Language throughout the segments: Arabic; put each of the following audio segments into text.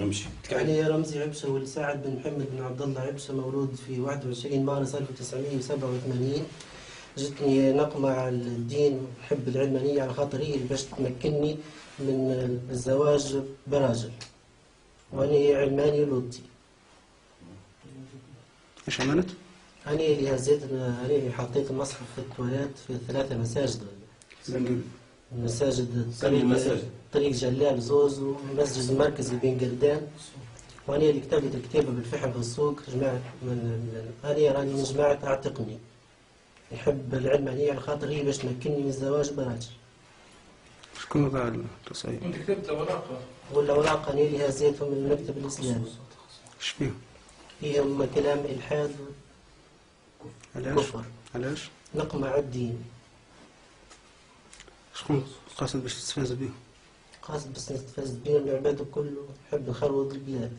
امشي. علي رمزي عبسة ولسعد بن محمد بن عبد الله عبسة، مولود في 21 مارس 1987. جتني نقمة على الدين وحب العلمانية على خاطري باش تمكنني من الزواج براجل، وأنا علماني لوطي. ايش عملت؟ أنا اللي هزيت، أنا اللي حطيت المصحف في التواليت في 3 مساجد. مساجد طريق جلال زوز ومسجد المركزي بين قردان، وأنا اللي كتبت الكتابة بالفحم في السوق. جماعة أنا راني من جماعة أعتقني، يحب العلمانية على خاطري باش تمكنني من الزواج براجل. شكون وضع التصعيد؟ انت كتبت الأوراق؟ والأوراق أنا اللي هزيتهم من المكتب الإسلامي. ايش فيهم؟ فيهم كلام إلحاد وكفر. علاش؟ نقمة على الدين. شكون قاصد باش تستفز بيه؟ قاصد باش نستفز بيه العباد كله، نحب نخرب البلاد.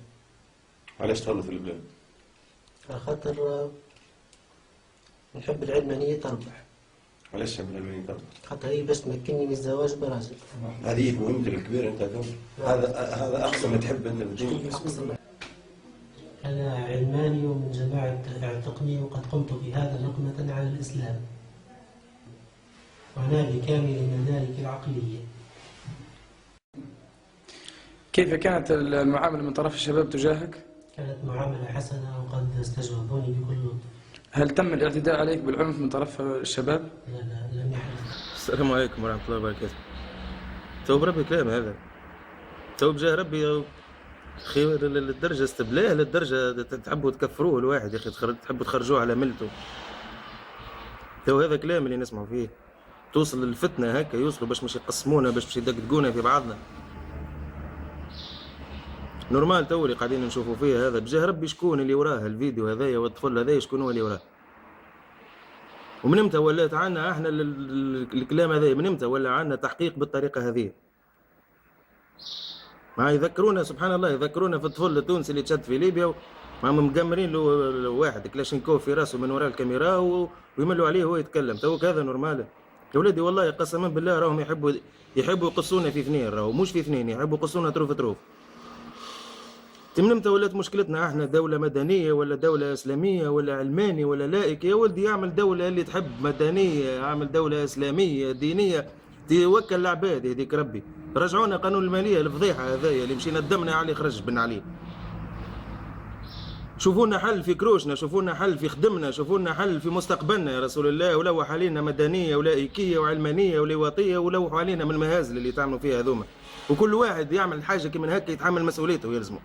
علاش تخلط البلاد؟ على خاطر نحب العلمانية تربح. علاش تحب العلمانية تربح؟ خاطر هي باش تمكنني من الزواج براجل. هذه مهمتك الكبيرة أنت هذا أقصى ما تحب أنت بالدين. أنا علماني ومن جماعة اعتقني، وقد قمت بهذا نقمة على الإسلام، وأنا بكامل مدارك العقلية. كيف كانت المعاملة من طرف الشباب تجاهك؟ كانت معاملة حسنة وقد استجوبوني بكل لطف. هل تم الاعتداء عليك بالعنف من طرف الشباب؟ لا لم يحدث. السلام عليكم ورحمة الله وبركاته. تو بربي كلام هذا، تو بجاه ربي أخي للدرجة استبلاه، للدرجة تحبوا تكفروه الواحد يا أخي، تحبوا تخرجوه على ملته. تو هذا كلام اللي نسمعوا فيه، توصل للفتنة هكا، يوصلوا باش مش يقسمونا، باش مش يدقدقونا في بعضنا. نورمال تو اللي قاعدين نشوفوا فيه هذا بجاه ربي شكون اللي وراه الفيديو هذايا والطفل هذايا، شكون هو اللي وراه؟ ومن امتى ولات عنا احنا الكلام هذا؟ من امتى ولا عنا تحقيق بالطريقه هذه؟ ما يذكرونا سبحان الله، يذكرونا في الطفل التونسي اللي تشد في ليبيا مقمرين له واحد كلاشينكوف في راسه من وراء الكاميرا ويملوا عليه وهو يتكلم. توك هذا نورمال يا ولدي؟ والله قسما بالله راهم يحبوا يقصونا في اثنين، راهو مش في اثنين، يحبوا يقصونا طروف طروف. من امتى ولات مشكلتنا احنا دولة مدنية ولا دولة اسلامية ولا علماني ولا لائك؟ يا ولدي اعمل دولة اللي تحب مدنية، اعمل دولة اسلامية دينية توكل العباد يهديك ربي. رجعونا قانون المالية الفضيحة هذايا اللي مشينا دمنا عليه خرج بن عليه. شوفونا حل في كروشنا، شوفونا حل في خدمنا، شوفونا حل في مستقبلنا يا رسول الله، ولوح علينا مدنية ولائكية وعلمانية ولواطية، ولوحوا علينا من المهازل اللي تعملوا فيها هذوما، وكل واحد يعمل حاجة كي هكا يتحمل مسؤوليته ويلزمه.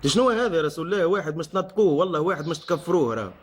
شنو هذا يا رسول الله؟ واحد مش تنطقوه والله، واحد مش تكفروه راه.